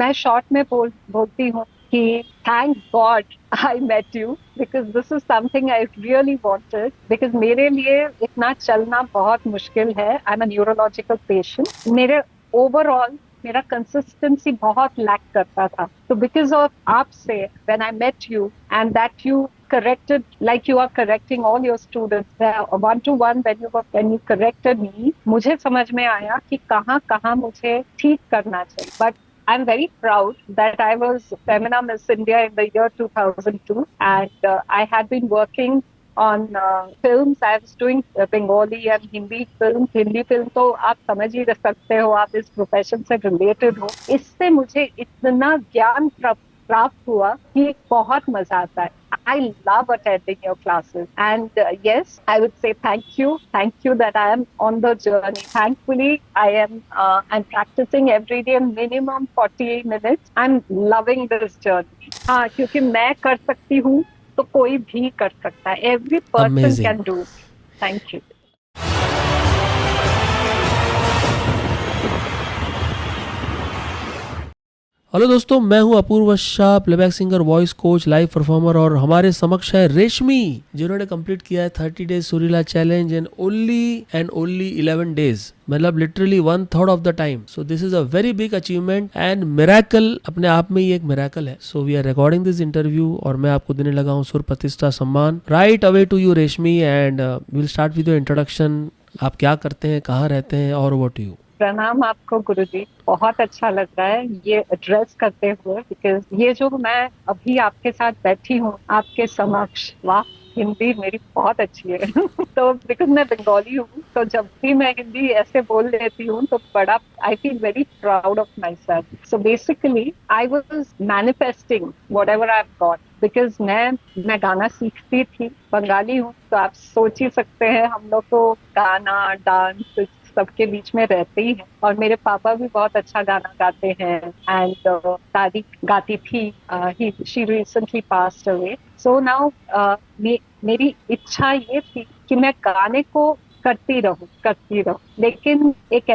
मैं शॉर्ट में बोलती हूँ कि thank God I met you because this is something I really wanted because मेरे लिए इतना चलना बहुत मुश्किल है। I am a neurological patient. मेरे ओवरऑल मेरा कंसिस्टेंसी बहुत लैक करता था। तो बिकॉज ऑफ आपसे when I met you and that you corrected like you are correcting all your students one to one when you corrected me, मुझे समझ में आया कि कहाँ कहाँ मुझे ठीक करना चाहिए। But I'm very proud that I was Femina Miss India in the year 2002, and I had been working on films. I was doing Bengali and Hindi films. Hindi film तो आप समझ ही सकते हो, आप इस प्रोफेशन से रिलेटेड हो। इससे मुझे इतना ज्ञान प्राप्त हुआ कि बहुत मजा आता है। I love attending your classes. And yes, I would say thank you. Thank you that I am on the journey. Thankfully, I'm practicing every day minimum 40 minutes. I'm loving this journey. हाँ, क्योंकि मैं कर सकती हूँ तो कोई भी कर सकता है. Every person amazing. can do. Thank you. Hello दोस्तों, मैं हूं Apurva Shah, playback singer, voice coach, live performer, और हमारे समक्ष है रेशमी, जिन्होंने कंप्लीट किया है 30 डेज सुरीला चैलेंज इन ओनली 11 डेज, मतलब literally 1/3 of the time. So this is a very big achievement and miracle, अपने आप में ही एक मिरेकल है। So we are recording this interview और मैं आपको देने लगा हूँ Sur Pratishtha Samman. Right away to you Reshmi, and will start with your introduction. आप क्या करते हैं, कहाँ रहते हैं, और ओवर टू यू। प्रणाम आपको गुरुजी। बहुत अच्छा लग रहा है ये एड्रेस करते हुए, बिकॉज ये जो मैं अभी आपके साथ बैठी हूँ आपके समक्ष, वाह, हिंदी मेरी बहुत अच्छी है। तो बिकॉज मैं बंगाली हूँ, तो जब भी मैं हिंदी ऐसे बोल लेती हूँ तो बड़ा I feel very proud of my self. So basically I was manifesting what ever I got, because मैं गाना सीखती थी, बंगाली हूँ, तो आप सोच ही सकते हैं हम लोग तो गाना डांस सबके बीच में रहते ही हैं। और मेरे पापा भी बहुत अच्छा गाना गाते हैं, एंड दादी गाती थी। She recently passed away. So now मेरी इच्छा ये थी कि मैं गाने को करती रहूं। लेकिन एक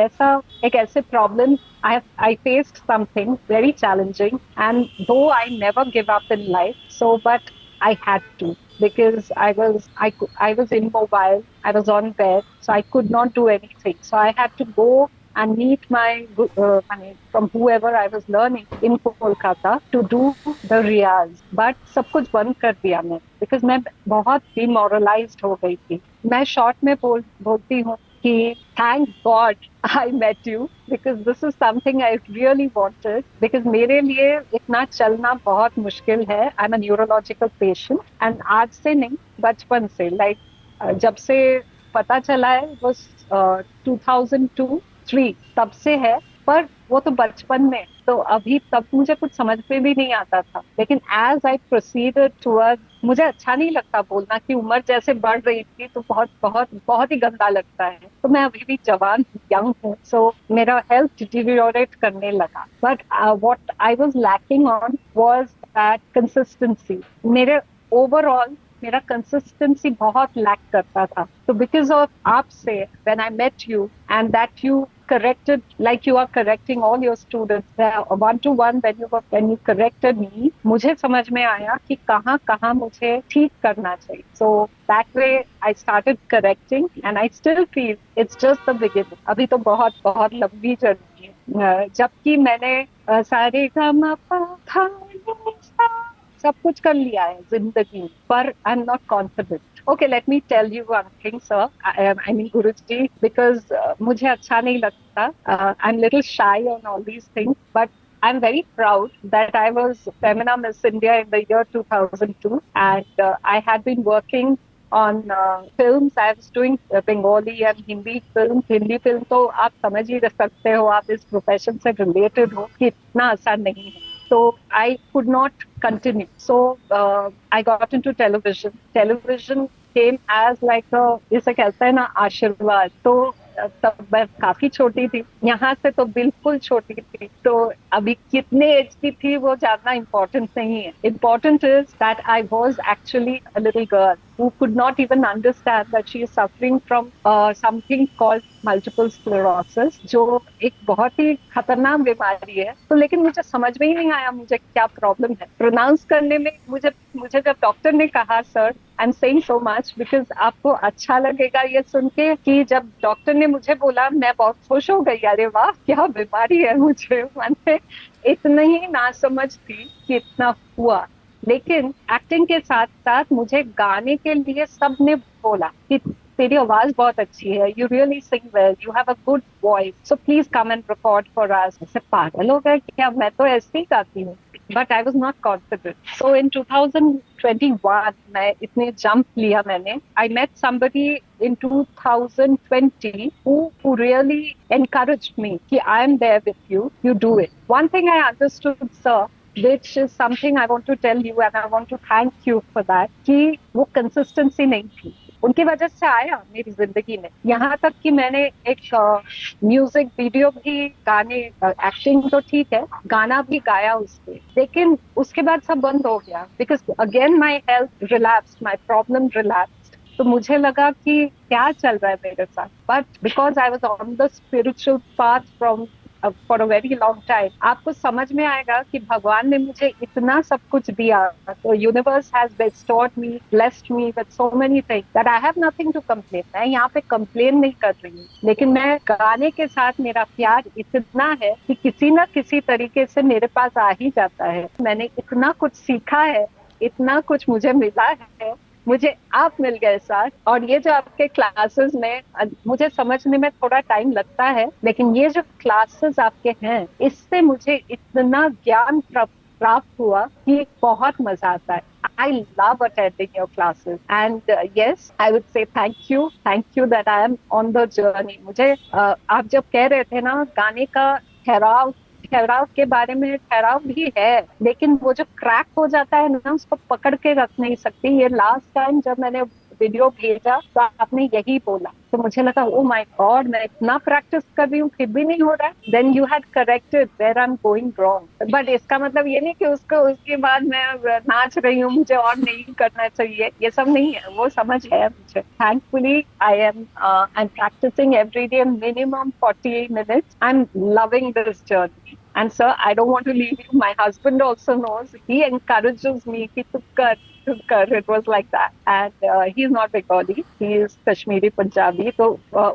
ऐसे problem, I faced something very challenging, and though I never give up in life, so but I had to, because I was immobile. I was on bed, so I could not do anything. So I had to go and meet from whoever I was learning in Kolkata to do the riyaz. But सब कुछ बंद कर दिया मैं, because मैं बहुत demoralized हो गई थी। मैं शॉर्ट में बोलती हूँ कि thank God I met you because this is something I really wanted, because मेरे लिए इतना चलना बहुत मुश्किल है। I'm a neurological patient, and आज से नहीं, बचपन से, जब से पता चला है वो 2002-3 तब से है। पर वो तो बचपन में, तो अभी तब मुझे कुछ समझ में भी नहीं आता था। लेकिन एज आई प्रोसीडेड टुवर्ड, मुझे अच्छा नहीं लगता बोलना कि उम्र जैसे बढ़ रही थी तो बहुत बहुत बहुत ही गंदा लगता है। तो मैं अभी भी जवान यंग हूँ, सो मेरा हेल्थ डिटीरियोरेट करने लगा। But what I was lacking on was that consistency. मेरे ओवरऑल मेरा कंसिस्टेंसी बहुत लैक करता था। तो बिकॉज ऑफ आपसे when I met you and that you corrected like you are correcting all your students one to one when you corrected me, मुझे समझ में आया कि कहाँ कहाँ मुझे ठीक करना चाहिए। So that way I started correcting, and I still feel it's just the beginning. अभी तो बहुत बहुत लंबी जर्नी है। जबकि मैंने सारे सब कुछ कर लिया है जिंदगी में, पर I am not confident. Okay, let me tell you one thing, sir. I mean, Guruji, because मुझे अच्छा नहीं लगता. I'm little shy on all these things, but I'm very proud that I was Femina Miss India in the year 2002, and I had been working on films. I was doing Bengali and Hindi films. Hindi film तो आप समझ ही सकते हो, आप इस profession से related हो, कि इतना आसान नहीं है। So I could not continue. So I got into television. Television came as like a, जिसे कहते हैं ना, आशीर्वाद। तो तब मैं काफी छोटी थी, यहाँ से तो बिल्कुल छोटी थी। तो अभी कितने एज की थी वो जानना इम्पोर्टेंट नहीं है। Important is that I was actually a little girl. who could not even understand that she is suffering from something called multiple sclerosis, जो एक बहुत ही खतरनाक बीमारी है। तो लेकिन मुझे समझ में ही नहीं आया मुझे क्या प्रॉब्लम है प्रोनाउंस करने में। मुझे जब डॉक्टर ने कहा, sir I am saying so much because आपको अच्छा लगेगा ये सुन के, कि जब डॉक्टर ने मुझे बोला मैं बहुत खुश हो गई, अरे वाह क्या बीमारी है मुझे। मैंने इतनी ही नासमझ थी कि इतना हुआ। लेकिन एक्टिंग के साथ साथ मुझे गाने के लिए सबने बोला कि तेरी आवाज बहुत अच्छी है, you really Singh well, you have a good voice, so please come and record for us. ऐसे पागल हो गए क्या, मैं तो ऐसे ही गाती हूँ। But I was not confident. So in 2021 मैं इतने जंप लिया मैंने। I met somebody in 2020 who really encouraged me कि I am there with you, you do it. One thing I understood, sir, which is something I want to tell you and I want to thank you for that, कि वो consistency नहीं थी। उनकी वजह से आया मेरी जिंदगी में यहाँ तक कि मैंने एक म्यूजिक वीडियो भी, गाने, एक्टिंग तो ठीक है, गाना भी गाया उसपे, लेकिन उसके बाद सब बंद हो गया because again my health relapse, my problem relapse. तो मुझे लगा कि क्या चल रहा है मेरे साथ। But because I was on the spiritual path from for a very long time, आपको समझ में आएगा कि भगवान ने मुझे इतना सब कुछ दिया। तो universe has bestowed me, blessed me with so many things that I have nothing to complain. मैं यहाँ पे कंप्लेन नहीं कर रही हूँ, लेकिन मैं गाने के साथ मेरा प्यार इतना है कि किसी न किसी तरीके से मेरे पास आ ही जाता है। मैंने इतना कुछ सीखा है, इतना कुछ मुझे मिला है, मुझे आप मिल गए साथ। और ये जो आपके क्लासेस में, मुझे समझने में थोड़ा टाइम लगता है, लेकिन ये जो क्लासेस आपके हैं इससे मुझे इतना ज्ञान प्राप्त हुआ कि बहुत मजा आता है। I love attending your classes and yes, I would say thank you that I am on the journey. मुझे आप जब कह रहे थे ना गाने का ठहराव के बारे में, ठहराव भी है, लेकिन वो जो क्रैक हो जाता है ना, उसको पकड़ के रख नहीं सकती। ये लास्ट टाइम जब मैंने वीडियो भेजा तो आपने यही बोला, तो मुझे लगा ओ माय गॉड, मैं इतना प्रैक्टिस कर रही हूँ फिर भी नहीं हो रहा है। Then you had corrected where I am going wrong. But इसका मतलब ये नहीं कि उसके बाद मैं नाच रही हूँ, मुझे और नहीं करना चाहिए, ये सब नहीं है, वो समझ है मुझे। Thankfully I am practising every day minimum 40 minutes. I'm loving this journey. And sir, I don't want to leave you. My husband also knows. He encourages me. He took it was like that. And he's not Bengali. He is Kashmiri Punjabi. तो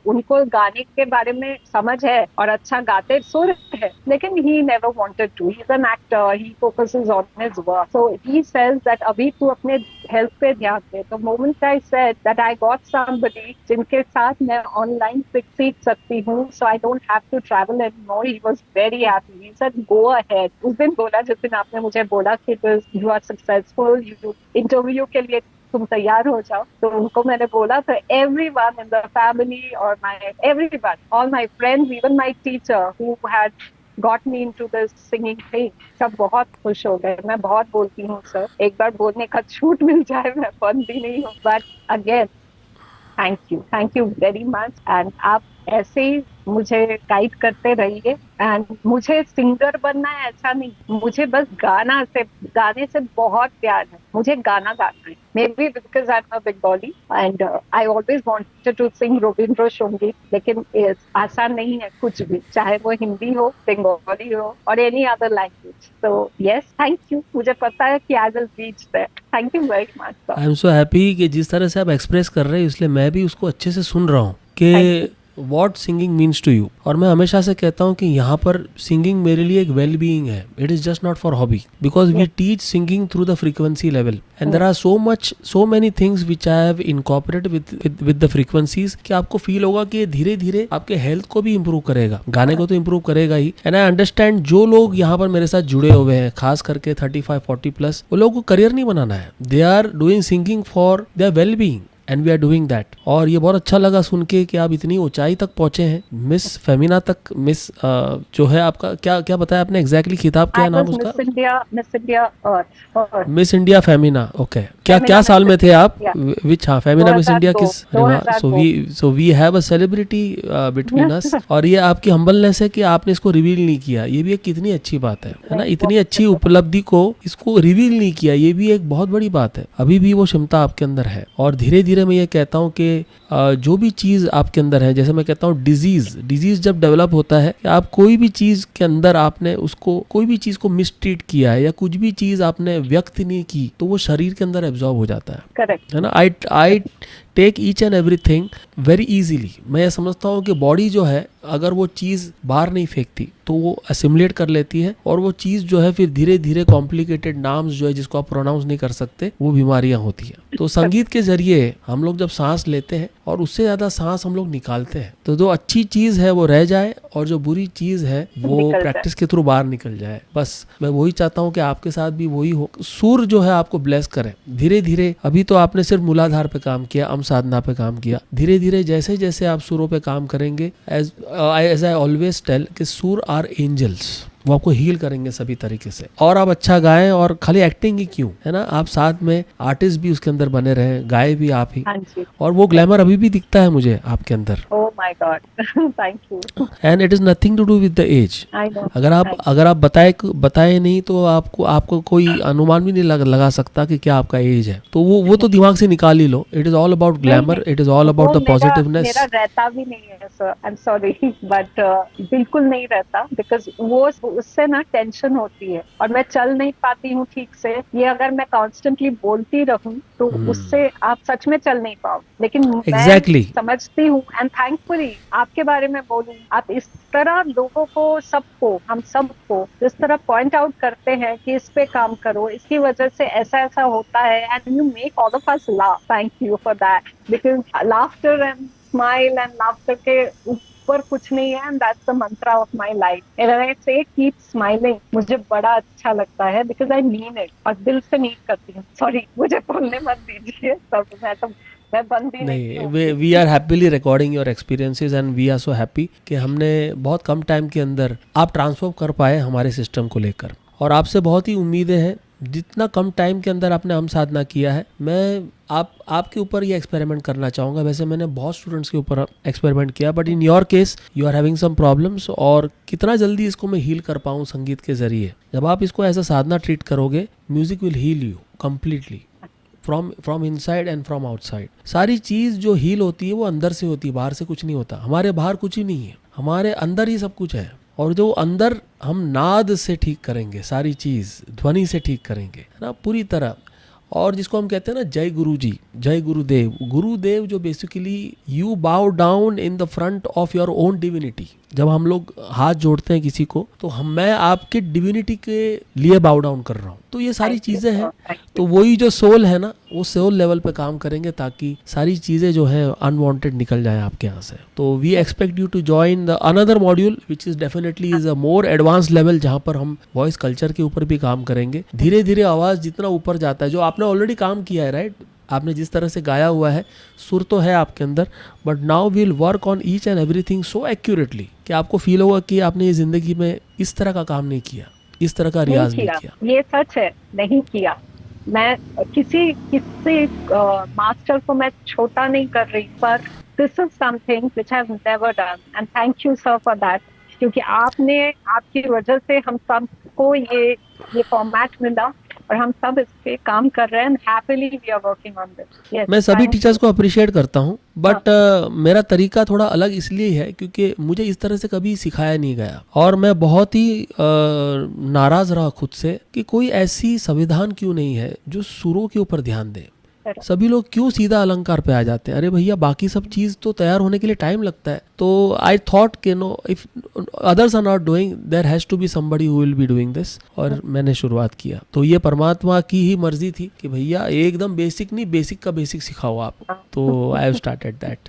उनको गाने के बारे में समझ है और अच्छा गाते सुर है, लेकिन he never wanted to. He's an actor. He focuses on his work. So he says that अभी तू अपने हेल्थ पे ध्यान दे। तो moment I said that I got somebody जिनके साथ मैं ऑनलाइन सीख सकती हूँ, so I don't have to travel anymore. He was very happy. He said go ahead. उस दिन बोला जिस दिन आपने मुझे बोला कि you are successful, you interview के लिए तुम तैयार हो जाओ, तो उनको मैंने बोला। तो everyone in the family or everyone, all my friends, even my teacher who had got me into this singing thing, सब बहुत खुश हो गए। मैं बहुत बोलती हूँ सर, एक बार बोलने का छूट मिल जाए मैं बंद भी नहीं हूँ। But again thank you very much. And आप ऐसे ही मुझे गाइड करते रहिए। एंड मुझे सिंगर बनना है ऐसा नहीं, मुझे बस गाने से बहुत प्यार है, मुझे गाना गाना है। Maybe because I am a Bengali and I always wanted to sing Rabindra Sangeet, लेकिन आसान नहीं है कुछ भी, चाहे वो हिंदी हो, बंगाली हो और एनी अदर लैंग्वेज। तो यस, थैंक यू। मुझे पता है कि I will reach that. Thank you very much sir. I am so happy कि जिस तरह से आप एक्सप्रेस कर रहे हैं, इसलिए मैं भी उसको अच्छे से सुन रहा हूँ कि what singing means to you. और मैं हमेशा से कहता हूँ कि यहाँ पर सिंगिंग मेरे लिए एक वेल बीइंग है। It is just not for hobby, because we teach singing through the frequency level and there are so many things which I have incorporate with the frequencies कि आपको फील होगा कि धीरे धीरे आपके हेल्थ को भी इम्प्रूव करेगा, गाने को तो इम्प्रूव करेगा ही। एंड आई अंडरस्टैंड जो लोग यहाँ पर मेरे साथ जुड़े हुए हैं, खास करके 35-40 प्लस, वो लोगों को करियर नहीं बनाना है, they are doing singing for their well being. And we are doing that. और ये बहुत अच्छा लगा सुन के कि आप इतनी ऊंचाई तक पहुंचे हैं, मिस फेमिना तक। मिस जो है आपका क्या क्या बताया आपने एग्जैक्टली खिताब, क्या आई नाम वाज उसका? मिस इंडिया अर्थ मिस इंडिया फेमिना, ओके। क्या फेमिना क्या साल मिस में थे इंडिया आप? या विच, हाँ, फेमिना मिस इंडिया 2002 किस? अरे वाह, 2002 so we have a celebrity between us. और ये आपकी हम्बलनेस है कि आपने इसको रिवील नहीं किया, ये भी एक कितनी अच्छी बात है ना? नहीं इतनी अच्छी उपलब्धि को इसको रिवील नहीं किया, ये भी एक बहुत बड़ी बात है। अभी भी वो क्षमता आपके अंदर है। और धीरे धीरे मैं ये कहता हूँ कि जो भी चीज़ आपके अंदर है, जैसे मैं कहता हूँ डिजीज जब डेवलप होता है कि आप कोई भी चीज़ के अंदर आपने उसको कोई भी चीज़ को मिसट्रीट किया है या कुछ भी चीज़ आपने व्यक्त नहीं की, तो वो शरीर के अंदर एब्जॉर्ब हो जाता है। करेक्ट है ना? I take each and everything very easily. मैं ये समझता हूँ कि बॉडी जो है, अगर वो चीज़ बाहर नहीं फेंकती तो वो असिमुलेट कर लेती है, और वो चीज़ जो है फिर धीरे धीरे कॉम्प्लिकेटेड नाम्स जो है जिसको आप प्रोनाउंस नहीं कर सकते, वो बीमारियां होती हैं। तो संगीत के जरिए हम लोग जब सांस लेते हैं और उससे ज़्यादा सांस हम लोग निकालते हैं, तो जो अच्छी चीज़ है वो रह जाए और जो बुरी चीज़ है वो निकल प्रैक्टिस के थ्रू बाहर निकल जाए। बस मैं वही चाहता हूँ कि आपके साथ भी वही हो। सुर जो है आपको ब्लेस करें धीरे धीरे। अभी तो आपने सिर्फ मूलाधार पे काम किया, अम साधना पे काम किया। धीरे धीरे जैसे जैसे आप सुरों पे काम करेंगे, एज आई ऑलवेज टेल कि सुर आर एंजल्स, वो आपको हील करेंगे सभी तरीके से। और आप अच्छा गाएं, और खाली एक्टिंग ही क्यों, है ना, आप साथ में आर्टिस्ट भी उसके अंदर बने रहें, गाए भी आप ही। हाँ जी और वो ग्लैमर अभी भी दिखता है मुझे आपके अंदर। Oh my God thank you and it is nothing to do with the age. I know अगर आप बताए नहीं तो आपको कोई अनुमान भी नहीं लगा सकता कि क्या आपका एज है। तो वो तो दिमाग से निकाल ही लो। It is all about glamour, it is all about the positiveness. मेरा रहता भी नहीं है sir, I am sorry but बिल्कुल नहीं रहता, बिकॉज वो उससे ना टेंशन होती है और मैं चल नहीं पाती हूँ ठीक से। ये अगर मैं कॉन्स्टेंटली बोलती रहूं तो उससे आप सच में चल नहीं पाओ। लेकिन Exactly. मैं समझती हूँ एंड थैंकफुली आपके बारे में बोलूं, आप इस तरह लोगों को, सबको, हम सबको जिस तरह पॉइंट आउट करते हैं कि इस पे काम करो, इसकी वजह से ऐसा ऐसा होता है, and you make all of us laugh. Thank you for that, because laughter and smile and laughter के ऊपर कुछ नहीं है, and that's the Mantra of my life. And I से कीप स्माइलिंग, मुझे बड़ा अच्छा लगता है बिकॉज आई मीन इट, और दिल से नीड करती हूँ। सॉरी, मुझे बोलने मत दीजिए सब, मैं बंद ही नहीं नहीं, we are happily recording your experiences and we are so happy कि हमने बहुत कम टाइम के अंदर आप ट्रांसफॉर्म कर पाए हमारे सिस्टम को लेकर। और आपसे बहुत ही उम्मीदें हैं, जितना कम टाइम के अंदर आपने हम साधना किया है। मैं आपके ऊपर ये एक्सपेरिमेंट करना चाहूँगा। वैसे मैंने बहुत स्टूडेंट्स के ऊपर एक्सपेरिमेंट किया, but in your case you are having some problems. और कितना जल्दी इसको मैं हील कर पाऊँ संगीत के जरिए। जब आप इसको ऐसा साधना ट्रीट करोगे, music will heal you completely from inside and from outside. सारी चीज़ जो हील होती है वो अंदर से होती है, बाहर से कुछ नहीं होता। हमारे बाहर कुछ ही नहीं है, हमारे अंदर ही सब कुछ है। और जो अंदर हम नाद से ठीक करेंगे, सारी चीज़ ध्वनि से ठीक करेंगे, है ना, पूरी तरह। और जिसको हम कहते हैं ना जय गुरु जी, जय गुरुदेव। गुरुदेव जो बेसिकली यू बाउ down in the front of your own divinity. जब हम लोग हाथ जोड़ते हैं किसी को, तो मैं आपके डिविनिटी के लिए बाउ डाउन कर रहा हूँ। तो ये सारी चीज़ें हैं। तो वही जो सोल है ना, वो सोल लेवल पे काम करेंगे ताकि सारी चीज़ें जो है अनवांटेड निकल जाए आपके यहाँ से। तो we expect you to join the another module which is definitely is a more advance level, जहाँ पर हम वॉइस कल्चर के ऊपर भी काम करेंगे। धीरे धीरे आवाज़ जितना ऊपर जाता है, जो आपने ऑलरेडी काम किया है, राइट, आपने जिस तरह से गाया हुआ है, सुर तो है आपके अंदर, but now we'll work on each and everything so accurately कि आपको फील होगा कि आपने ये जिंदगी में इस तरह का काम नहीं किया, इस तरह का रियाज नहीं किया। ये सच है, नहीं किया। मैं किसी मास्टर को मैं छोटा नहीं कर रही, पर this is something which I have never done, and thank you sir for that. क्योंकि आपकी वजह से हम सबको ये फॉर्मेट मिला और हम सब इस पे काम कर रहे हैं। Happily we are working on this. मैं सभी टीचर्स को अप्रिशिएट करता हूँ, बट मेरा तरीका थोड़ा अलग इसलिए है क्योंकि मुझे इस तरह से कभी सिखाया नहीं गया। और मैं बहुत ही नाराज रहा खुद से कि कोई ऐसी संविधान क्यों नहीं है जो सुरों के ऊपर ध्यान दे। सभी लोग क्यों सीधा अलंकार पे आ जाते हैं? अरे भैया, बाकी सब चीज तो तैयार होने के लिए टाइम लगता है। तो आई थॉट कि no, if others are not doing, there has to be somebody who will be doing this. और मैंने शुरुआत किया। तो ये परमात्मा की ही मर्जी थी कि भैया एकदम बेसिक नहीं, बेसिक का बेसिक सिखाओ आप। तो I have started that.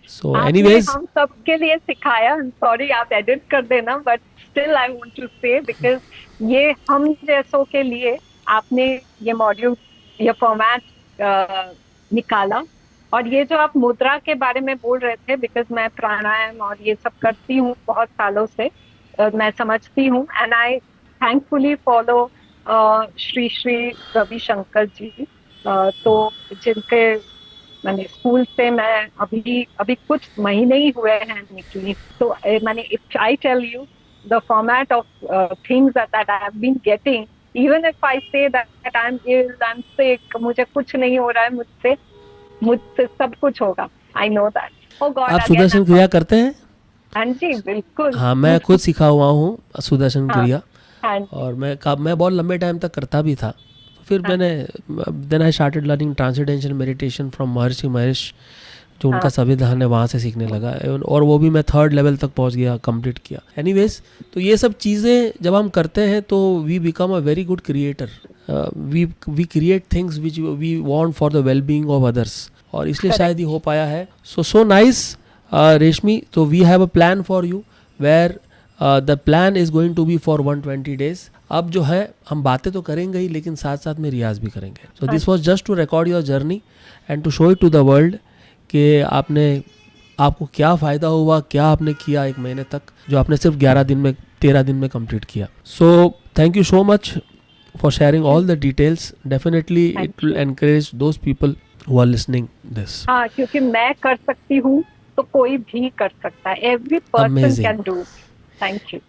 So anyways, हम सबके लिए सिखाया। सॉरी, आप एडिट कर देना, but still I want to say, because ये हम जैसों के लिए आपने ये मॉड्यूल, ये फॉर्मेट निकाला, और ये जो आप मुद्रा के बारे में बोल रहे थे, बिकॉज मैं प्राणायाम और ये सब करती हूँ बहुत सालों से, मैं समझती हूँ, and I thankfully follow Shri Shri Ravi Shankar ji, तो जिनके मैंने स्कूल से मैं अभी अभी कुछ महीने ही हुए हैं निकली, तो मैंने if I tell you the format of things that I have been getting, even if I say that I am ill, I am sick, मुझे कुछ नहीं हो रहा है, मुझसे मुझसे सब कुछ होगा, I know that. Oh God, आप again I Sudarshan am, Kriya करते हैं? हाँ जी बिल्कुल। हाँ, मैं खुद सीखा हुआ हूँ सुदर्शन हाँ, क्रिया। हाँ जी, और मैं बहुत लंबे टाइम तक करता भी था। तो फिर हाँ मैंने then I started learning transcendental meditation from Maharishi Mahesh, जो उनका हाँ, संविधान है, वहाँ से सीखने लगा। और वो भी मैं 3rd लेवल तक पहुँच गया, कंप्लीट किया। एनीवेज, तो ये सब चीज़ें जब हम करते हैं तो we become a very good creator. We create things which we want for the well being of others, और इसलिए शायद ये करेक्ट, हो पाया है। सो नाइस रेशमी। तो we have a plan for you where the plan is going to be for 120 days. अब जो है हम बातें तो करेंगे ही, लेकिन साथ साथ में रियाज भी करेंगे। सो हाँ this was just to record your journey and to show it to the world कि आपको क्या फ़ायदा हुआ, क्या आपने किया 1 महीने तक, जो आपने सिर्फ 13 दिन में कंप्लीट किया। So thank you so much for sharing जी, all the details. Definitely it thank will you. Encourage those people who are listening this. हाँ, क्योंकि मैं कर सकती हूँ तो कोई भी कर सकता है, every person amazing. Can do. Thank you.